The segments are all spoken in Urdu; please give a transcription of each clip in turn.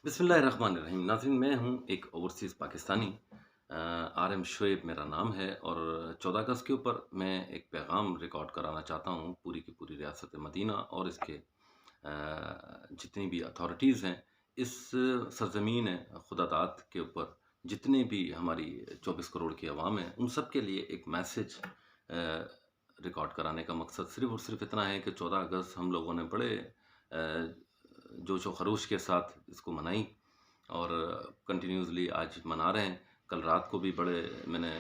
بسم اللہ الرحمن الرحیم ناظرین، میں ہوں ایک overseas Pakistani, R M Shoaib میرا نام ہے، اور 14 اگست کے اوپر میں ایک پیغام ریکارڈ کرانا چاہتا ہوں پوری کی پوری ریاست مدینہ اور اس کے آ، جتنی بھی اتھارٹیز ہیں اس سرزمین خدا داد کے اوپر، جتنے بھی ہماری 24 کروڑ کی عوام ہے ان سب کے لیے ایک میسج ریکارڈ کرانے کا مقصد صرف اور صرف اتنا ہے کہ 14 اگست ہم لوگوں نے بڑے آ، جوش و خروش کے ساتھ اس کو منائی، اور کنٹینیوسلی آج منا رہے ہیں۔ کل رات کو بھی بڑے میں نے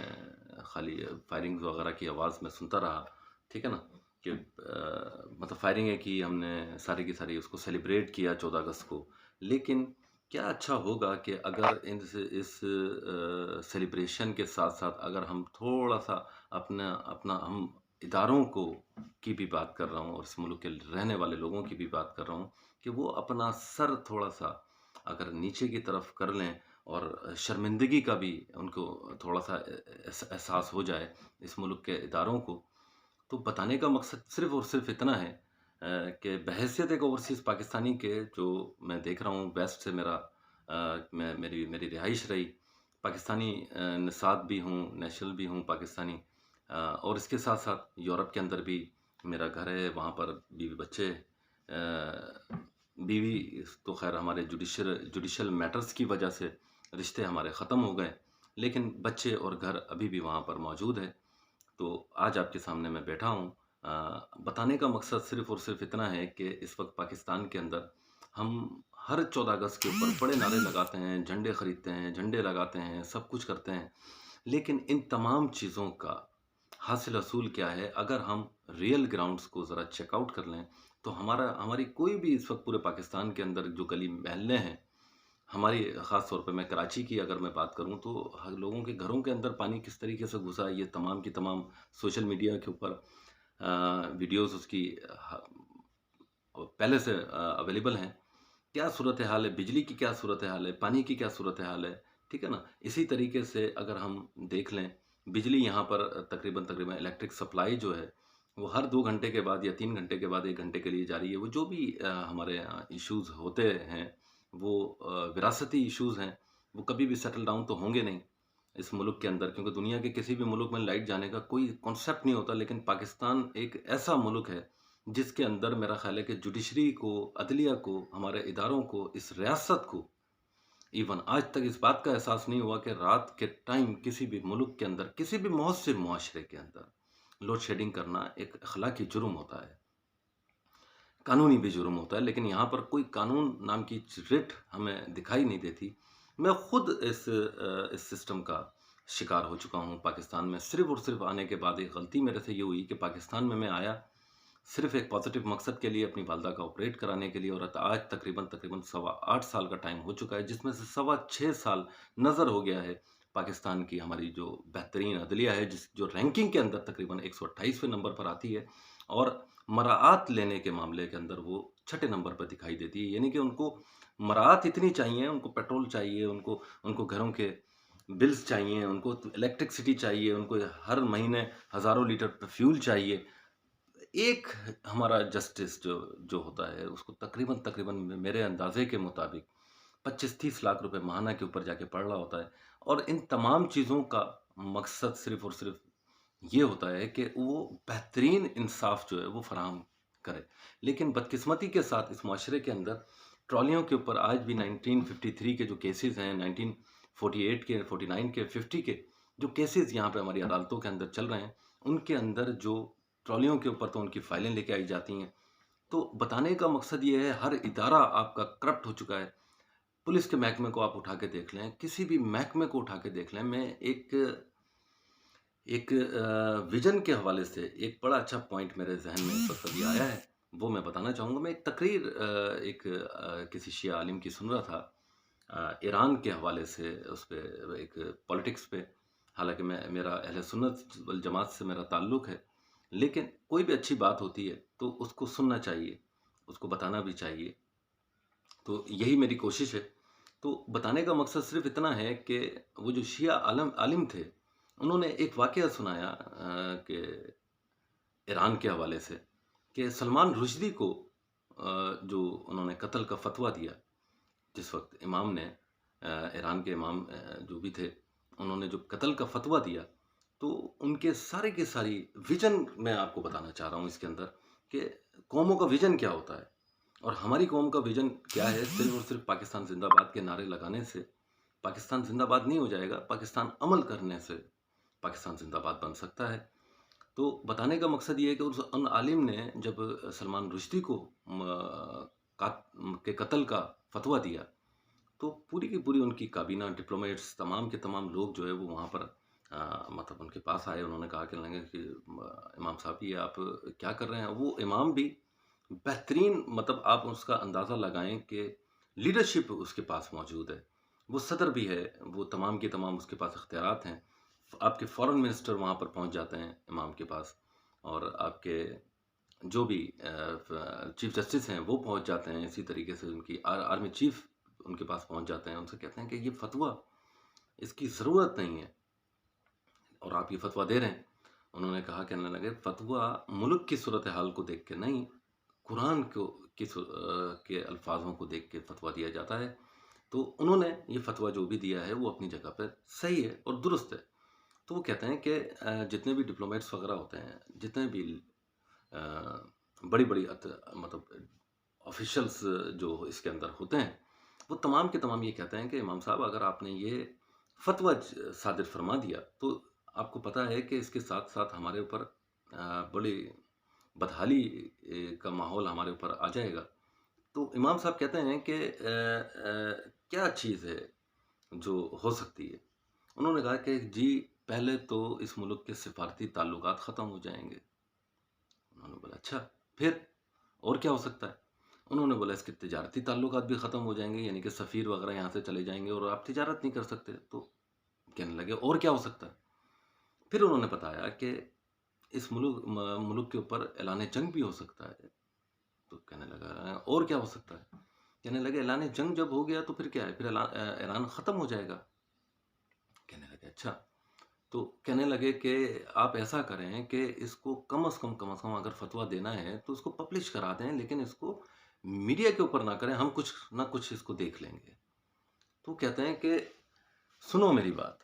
خالی فائرنگز وغیرہ کی آواز میں سنتا رہا، ٹھیک ہے نا، کہ مطلب فائرنگیں کی ہم نے، ساری کی ساری اس کو سیلیبریٹ کیا 14 اگست کو۔ لیکن کیا اچھا ہوگا کہ اگر اس سیلیبریشن کے ساتھ ساتھ اگر ہم تھوڑا سا اپنا ہم اداروں کو کی بھی بات کر رہا ہوں، اور اس ملک کے رہنے والے لوگوں کی بھی بات کر رہا ہوں، کہ وہ اپنا سر تھوڑا سا اگر نیچے کی طرف کر لیں، اور شرمندگی کا بھی ان کو تھوڑا سا احساس ہو جائے اس ملک کے اداروں کو۔ تو بتانے کا مقصد صرف اور صرف اتنا ہے کہ بحیثیت ایک اوورسیز پاکستانی کے، جو میں دیکھ رہا ہوں ویسٹ سے میری رہائش رہی، پاکستانی نژاد بھی ہوں، نیشنل بھی ہوں پاکستانی، اور اس کے ساتھ ساتھ یورپ کے اندر بھی میرا گھر ہے، وہاں پر بیوی بچے، بیوی تو خیر ہمارے جوڈیشل میٹرز کی وجہ سے رشتے ہمارے ختم ہو گئے، لیکن بچے اور گھر ابھی بھی وہاں پر موجود ہے۔ تو آج آپ کے سامنے میں بیٹھا ہوں، بتانے کا مقصد صرف اور صرف اتنا ہے کہ اس وقت پاکستان کے اندر ہم ہر 14 اگست کے اوپر بڑے نعرے لگاتے ہیں، جھنڈے خریدتے ہیں، جھنڈے لگاتے ہیں، سب کچھ کرتے ہیں، لیکن ان تمام چیزوں کا حاصل اصول کیا ہے؟ اگر ہم ریئل گراؤنڈز کو ذرا چیک آؤٹ کر لیں تو ہماری کوئی بھی اس وقت پورے پاکستان کے اندر جو گلی محلے ہیں، ہماری خاص طور پہ میں کراچی کی اگر میں بات کروں تو لوگوں کے گھروں کے اندر پانی کس طریقے سے گھسا، یہ تمام کی تمام سوشل میڈیا کے اوپر ویڈیوز اس کی پہلے سے اویلیبل ہیں۔ کیا صورتحال ہے، بجلی کی کیا صورتحال ہے، پانی کی کیا صورتحال ہے، ٹھیک ہے نا۔ اسی طریقے سے اگر ہم دیکھ لیں، بجلی یہاں پر تقریباً الیکٹرک سپلائی جو ہے وہ ہر 2 گھنٹے کے بعد یا 3 گھنٹے کے بعد 1 گھنٹے کے لیے جاری ہے۔ وہ جو بھی ہمارے ایشوز ہوتے ہیں، وہ وراثتی ایشوز ہیں، وہ کبھی بھی سیٹل ڈاؤن تو ہوں گے نہیں اس ملک کے اندر، کیونکہ دنیا کے کسی بھی ملک میں لائٹ جانے کا کوئی کانسیپٹ نہیں ہوتا، لیکن پاکستان ایک ایسا ملک ہے جس کے اندر میرا خیال ہے کہ جوڈیشری کو، عدلیہ کو، ہمارے اداروں کو، اس ریاست کو ایون آج تک اس بات کا احساس نہیں ہوا کہ رات کے ٹائم کسی بھی ملک کے اندر، کسی بھی مہذب معاشرے کے اندر لوڈ شیڈنگ کرنا ایک اخلاقی جرم ہوتا ہے، قانونی بھی جرم ہوتا ہے، لیکن یہاں پر کوئی قانون نام کی رٹ ہمیں دکھائی نہیں دیتی۔ میں خود اس سسٹم کا شکار ہو چکا ہوں پاکستان میں، صرف اور صرف آنے کے بعد ایک غلطی میرے سے یہ ہوئی کہ پاکستان میں آیا صرف ایک پازیٹیو مقصد کے لیے، اپنی والدہ کا آپریٹ کرانے کے لیے، اور آج تقریباً 8.25 سال کا ٹائم ہو چکا ہے، جس میں سے 6.25 سال نظر ہو گیا ہے پاکستان کی ہماری جو بہترین عدلیہ ہے، جو رینکنگ کے اندر تقریباً 128ویں نمبر پر آتی ہے، اور مراعات لینے کے معاملے کے اندر وہ 6 نمبر پر دکھائی دیتی ہے۔ یعنی کہ ان کو مراعات اتنی چاہیے، ان کو پیٹرول چاہیے، ان کو گھروں کے بلز چاہیے، ان کو الیکٹرکسٹی چاہیے، ان کو ہر مہینے ہزاروں لیٹر فیول چاہیے۔ ایک ہمارا جسٹس جو ہوتا ہے اس کو تقریباً میرے اندازے کے مطابق 25-30 لاکھ روپے ماہانہ کے اوپر جا کے پڑ رہا ہوتا ہے، اور ان تمام چیزوں کا مقصد صرف اور صرف یہ ہوتا ہے کہ وہ بہترین انصاف جو ہے وہ فراہم کرے۔ لیکن بدقسمتی کے ساتھ اس معاشرے کے اندر ٹرالیوں کے اوپر آج بھی 1953 کے جو کیسز ہیں، 1948 کے، 49 کے، 50 کے جو کیسز یہاں پہ ہماری عدالتوں کے اندر چل رہے ہیں، ان کے اندر جو ٹرالیوں کے اوپر تو ان کی فائلیں لے کے آئی جاتی ہیں۔ تو بتانے کا مقصد یہ ہے، ہر ادارہ آپ کا کرپٹ ہو چکا ہے۔ پولیس کے محکمے کو آپ اٹھا کے دیکھ لیں، کسی بھی محکمے کو اٹھا کے دیکھ لیں۔ میں ایک ویژن کے حوالے سے ایک بڑا اچھا پوائنٹ میرے ذہن میں اس وقت ابھی آیا ہے، وہ میں بتانا چاہوں گا۔ میں ایک تقریر کسی شیعہ عالم کی سن رہا تھا، ایران کے حوالے سے، اس پہ ایک پولیٹکس پہ، حالانکہ میرا اہل سنت والجماعت سے میرا تعلق ہے، لیکن کوئی بھی اچھی بات ہوتی ہے تو اس کو سننا چاہیے، اس کو بتانا بھی چاہیے۔ تو یہی میری کوشش ہے۔ تو بتانے کا مقصد صرف اتنا ہے کہ وہ جو شیعہ عالم تھے، انہوں نے ایک واقعہ سنایا کہ ایران کے حوالے سے، کہ سلمان رشدی کو جو انہوں نے قتل کا فتویٰ دیا، جس وقت امام نے ایران کے امام جو بھی تھے، انہوں نے جو قتل کا فتویٰ دیا، تو ان کے سارے کی ساری ویژن میں آپ کو بتانا چاہ رہا ہوں اس کے اندر کہ قوموں کا ویژن کیا ہوتا ہے، اور ہماری قوم کا ویژن کیا ہے. صرف اور صرف پاکستان زندہ باد کے نعرے لگانے سے پاکستان زندہ باد نہیں ہو جائے گا. پاکستان عمل کرنے سے پاکستان زندہ باد بن سکتا ہے. تو بتانے کا مقصد یہ ہے کہ ان عالم نے جب سلمان رشدی کو کے قتل کا فتویٰ دیا، تو پوری کی پوری ان کی کابینہ، ڈپلومیٹس، تمام کے تمام لوگ جو ہے وہ وہاں پر مطلب ان کے پاس آئے. انہوں نے کہا کہ امام صاحب یہ آپ کیا کر رہے ہیں. وہ امام بھی بہترین، مطلب آپ اس کا اندازہ لگائیں کہ لیڈرشپ اس کے پاس موجود ہے. وہ صدر بھی ہے، وہ تمام کے تمام اس کے پاس اختیارات ہیں. آپ کے فورن منسٹر وہاں پر پہنچ جاتے ہیں امام کے پاس، اور آپ کے جو بھی چیف جسٹس ہیں وہ پہنچ جاتے ہیں. اسی طریقے سے ان کی آرمی چیف ان کے پاس پہنچ جاتے ہیں. ان سے کہتے ہیں کہ یہ فتویٰ اس کی ضرورت نہیں ہے اور آپ یہ فتویٰ دے رہے ہیں. انہوں نے کہا، کہنے لگے فتویٰ ملک کی صورتحال کو دیکھ کے نہیں، قرآن کے الفاظوں کو دیکھ کے فتویٰ دیا جاتا ہے. تو انہوں نے یہ فتویٰ جو بھی دیا ہے وہ اپنی جگہ پر صحیح ہے اور درست ہے. تو وہ کہتے ہیں کہ جتنے بھی ڈپلومیٹس وغیرہ ہوتے ہیں، جتنے بھی بڑی بڑی مطلب آفیشلز جو اس کے اندر ہوتے ہیں، وہ تمام کے تمام یہ کہتے ہیں کہ امام صاحب اگر آپ نے یہ فتویٰ صادر فرما دیا تو آپ کو پتہ ہے کہ اس کے ساتھ ساتھ ہمارے اوپر بڑی بدحالی کا ماحول ہمارے اوپر آ جائے گا. تو امام صاحب کہتے ہیں کہ کیا چیز ہے جو ہو سکتی ہے. انہوں نے کہا کہ جی پہلے تو اس ملک کے سفارتی تعلقات ختم ہو جائیں گے. انہوں نے بولا اچھا پھر اور کیا ہو سکتا ہے. انہوں نے بولا اس کے تجارتی تعلقات بھی ختم ہو جائیں گے، یعنی کہ سفیر وغیرہ یہاں سے چلے جائیں گے اور آپ تجارت نہیں کر سکتے. تو کہنے لگے اور کیا ہو سکتا ہے. پھر انہوں نے بتایا کہ اس ملک کے اوپر اعلان جنگ بھی ہو سکتا ہے. تو کہنے لگا اور کیا ہو سکتا ہے. کہنے لگے اعلان جنگ جب ہو گیا تو پھر کیا ہے، پھر ایران ختم ہو جائے گا. کہنے لگے اچھا. تو کہنے لگے کہ آپ ایسا کریں کہ اس کو کم از کم اگر فتویٰ دینا ہے تو اس کو پبلش کرا دیں، لیکن اس کو میڈیا کے اوپر نہ کریں، ہم کچھ نہ کچھ اس کو دیکھ لیں گے. تو کہتے ہیں کہ سنو میری بات،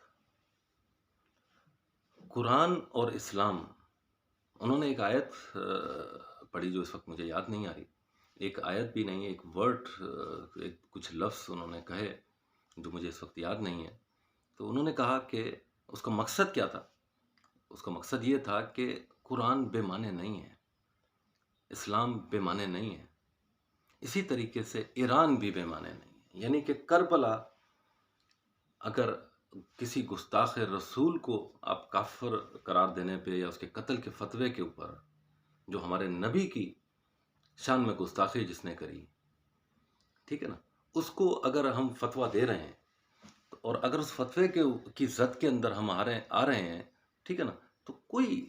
قرآن اور اسلام. انہوں نے ایک آیت پڑھی جو اس وقت مجھے یاد نہیں آ رہی، ایک آیت بھی نہیں، ایک ورڈ، کچھ لفظ انہوں نے کہے جو مجھے اس وقت یاد نہیں ہے. تو انہوں نے کہا کہ اس کا مقصد کیا تھا. اس کا مقصد یہ تھا کہ قرآن بے معنی نہیں ہے، اسلام بے معنی نہیں ہے، اسی طریقے سے ایران بھی بے معنی نہیں ہے. یعنی کہ کربلا، اگر کسی گستاخ رسول کو آپ کافر قرار دینے پہ یا اس کے قتل کے فتوے کے اوپر، جو ہمارے نبی کی شان میں گستاخی جس نے کری، ٹھیک ہے نا، اس کو اگر ہم فتویٰ دے رہے ہیں اور اگر اس فتوے کی زد کے اندر ہم آ رہے ہیں، ٹھیک ہے نا، تو کوئی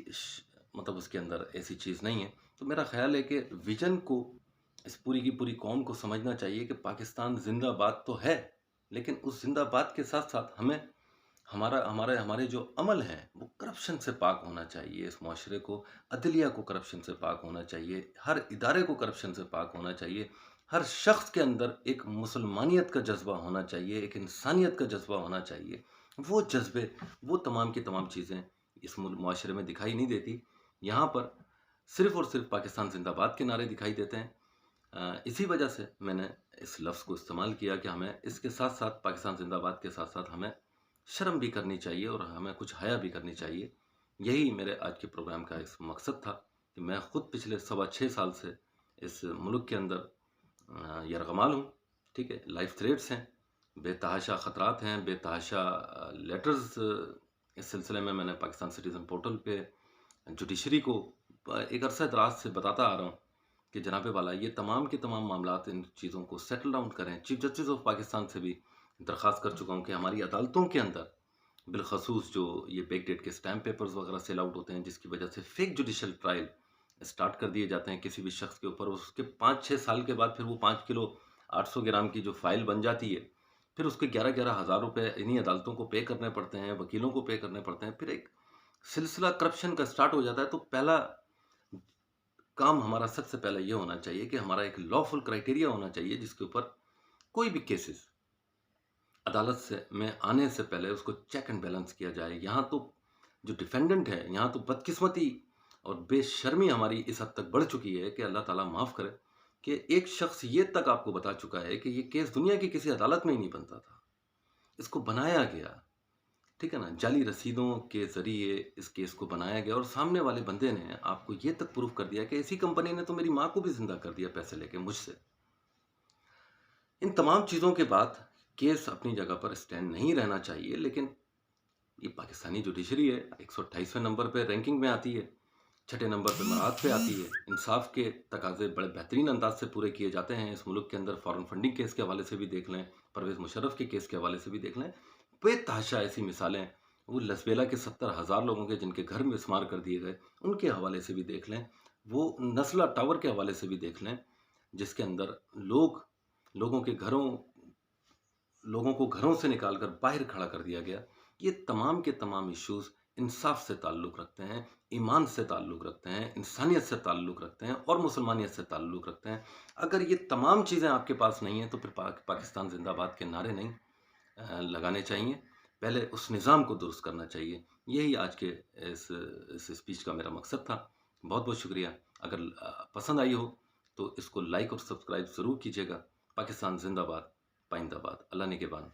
مطلب اس کے اندر ایسی چیز نہیں ہے. تو میرا خیال ہے کہ ویژن کو اس پوری کی پوری قوم کو سمجھنا چاہیے کہ پاکستان زندہ باد تو ہے، لیکن اس زندہ باد کے ساتھ ساتھ ہمیں ہمارے جو عمل ہیں وہ کرپشن سے پاک ہونا چاہیے. اس معاشرے کو، عدلیہ کو کرپشن سے پاک ہونا چاہیے، ہر ادارے کو کرپشن سے پاک ہونا چاہیے. ہر شخص کے اندر ایک مسلمانیت کا جذبہ ہونا چاہیے، ایک انسانیت کا جذبہ ہونا چاہیے. وہ جذبے، وہ تمام کی تمام چیزیں اس معاشرے میں دکھائی نہیں دیتی. یہاں پر صرف اور صرف پاکستان زندہ باد کے نعرے دکھائی دیتے ہیں. اسی وجہ سے میں نے اس لفظ کو استعمال کیا کہ ہمیں اس کے ساتھ ساتھ، پاکستان زندہ باد کے ساتھ ساتھ ہمیں شرم بھی کرنی چاہیے اور ہمیں کچھ حیا بھی کرنی چاہیے. یہی میرے آج کے پروگرام کا اس مقصد تھا کہ میں خود پچھلے 6.25 سال سے اس ملک کے اندر یرغمال ہوں. ٹھیک ہے، لائف تھریٹس ہیں، بے تحاشا خطرات ہیں، بے تحاشا لیٹرز. اس سلسلے میں نے پاکستان سٹیزن پورٹل پہ جوڈیشری کو ایک عرصہ دراز سے بتاتا آ رہا ہوں کہ جناب والا یہ تمام کے تمام معاملات، ان چیزوں کو سیٹل ڈاؤن کریں. چیف جسٹس آف پاکستان سے بھی درخواست کر چکا ہوں کہ ہماری عدالتوں کے اندر بالخصوص جو یہ بیک ڈیٹ کے اسٹیمپ پیپرز وغیرہ سیل آؤٹ ہوتے ہیں، جس کی وجہ سے فیک جوڈیشل ٹرائل اسٹارٹ کر دیے جاتے ہیں کسی بھی شخص کے اوپر. اس کے 5-6 سال کے بعد پھر وہ 5 کلو 800 گرام کی جو فائل بن جاتی ہے، پھر اس کے 11 ہزار روپے انہی عدالتوں کو پے کرنے پڑتے ہیں، وکیلوں کو پے کرنے پڑتے ہیں. پھر ایک سلسلہ کرپشن کا اسٹارٹ ہو جاتا ہے. تو پہلا کام ہمارا سب سے پہلے یہ ہونا چاہیے کہ ہمارا ایک لا فل کرائٹیریا ہونا چاہیے جس کے اوپر کوئی بھی کیسز عدالت میں آنے سے پہلے اس کو چیک اینڈ بیلنس کیا جائے. یہاں تو جو ڈیفینڈنٹ ہے، یہاں تو بدقسمتی اور بے شرمی ہماری اس حد تک بڑھ چکی ہے کہ اللہ تعالیٰ معاف کرے کہ ایک شخص یہ تک آپ کو بتا چکا ہے کہ یہ کیس دنیا کی کسی عدالت میں ہی نہیں بنتا تھا. اس کو بنایا گیا، ٹھیک ہے نا، جعلی رسیدوں کے ذریعے اس کیس کو بنایا گیا، اور سامنے والے بندے نے آپ کو یہ تک پروف کر دیا کہ اسی کمپنی نے تو میری ماں کو بھی زندہ کر دیا پیسے لے کے مجھ سے. ان تمام چیزوں کے بعد کیس اپنی جگہ پر اسٹینڈ نہیں رہنا چاہیے، لیکن یہ پاکستانی جوڈیشری ہے، 128ویں نمبر پہ رینکنگ میں آتی ہے، 6 نمبر پہ مراد پہ آتی ہے. انصاف کے تقاضے بڑے بہترین انداز سے پورے کیے جاتے ہیں اس ملک کے اندر. فارن فنڈنگ کیس کے حوالے سے بھی دیکھ لیں، پرویز مشرف کے کیس کے حوالے سے بھی دیکھ لیں، بے تحاشا ایسی مثالیں. وہ لسبیلا کے 70,000 لوگوں کے جن کے گھر میں مسمار کر دیے گئے، ان کے حوالے سے بھی دیکھ لیں. وہ نسلا ٹاور کے حوالے سے بھی دیکھ لیں، جس کے اندر لوگوں کو گھروں سے نکال کر باہر کھڑا کر دیا گیا. یہ تمام کے تمام ایشوز انصاف سے تعلق رکھتے ہیں، ایمان سے تعلق رکھتے ہیں، انسانیت سے تعلق رکھتے ہیں، اور مسلمانیت سے تعلق رکھتے ہیں. اگر یہ تمام چیزیں آپ کے پاس نہیں ہیں تو پھر پاکستان زندہ باد کے نعرے نہیں لگانے چاہیے. پہلے اس نظام کو درست کرنا چاہیے. یہی آج کے اس اسپیچ کا میرا مقصد تھا. بہت بہت شکریہ. اگر پسند آئی ہو تو اس کو لائک اور سبسکرائب ضرور کیجیے گا. پاکستان زندہ باد، پائندہ باد. اللہ نگہبان.